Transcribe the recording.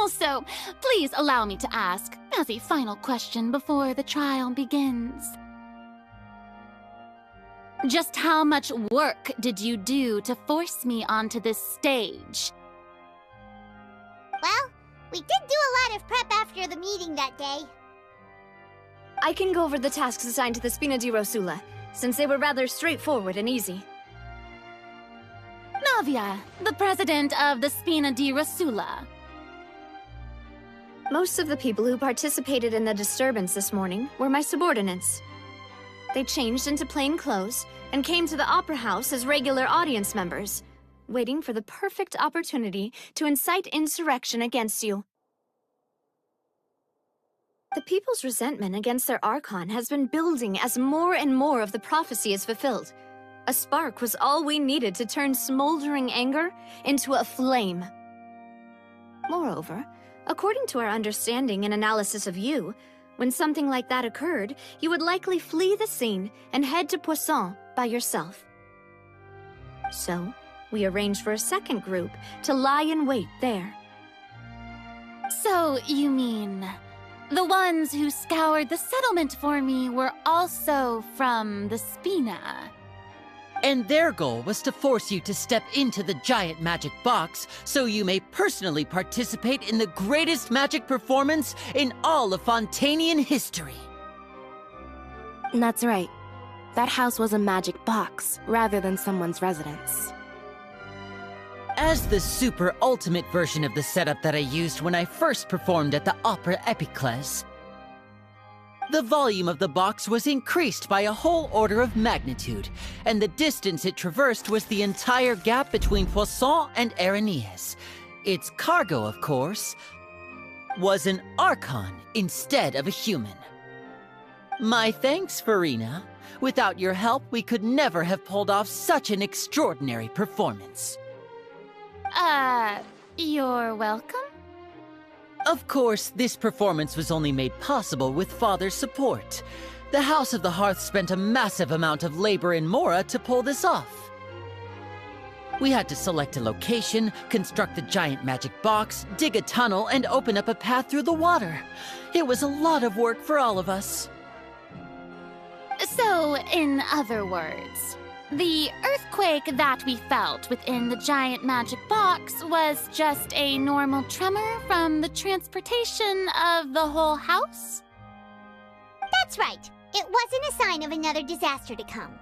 Also, please allow me to ask, as a final question before the trial begins. Just how much work did you do to force me onto this stage? Well, we did do a lot of prep after the meeting that day. I can go over the tasks assigned to the Spina di Rosula, since they were rather straightforward and easy. Navia, the president of the Spina di Rosula. Most of the people who participated in the disturbance this morning were my subordinates. They changed into plain clothes and came to the Opera House as regular audience members, waiting for the perfect opportunity to incite insurrection against you. The people's resentment against their Archon has been building as more and more of the prophecy is fulfilled. A spark was all we needed to turn smoldering anger into a flame. Moreover, according to our understanding and analysis of you, when something like that occurred, you would likely flee the scene and head to Poisson by yourself. So, we arranged for a second group to lie in wait there. So, you mean, the ones who scoured the settlement for me were also from the Spina? And their goal was to force you to step into the giant magic box so you may personally participate in the greatest magic performance in all of Fontanian history. That's right. That house was a magic box, rather than someone's residence. As the super ultimate version of the setup that I used when I first performed at the Opera Epiclese, the volume of the box was increased by a whole order of magnitude, and the distance it traversed was the entire gap between Poisson and Aranias. Its cargo, of course, was an Archon instead of a human. My thanks, Farina. Without your help, we could never have pulled off such an extraordinary performance. You're welcome? Of course, this performance was only made possible with Father's support. The House of the Hearth spent a massive amount of labor in Mora to pull this off. We had to select a location, construct the giant magic box, dig a tunnel, and open up a path through the water. It was a lot of work for all of us. So, in other words, the earthquake that we felt within the giant magic box was just a normal tremor from the transportation of the whole house? That's right. It wasn't a sign of another disaster to come.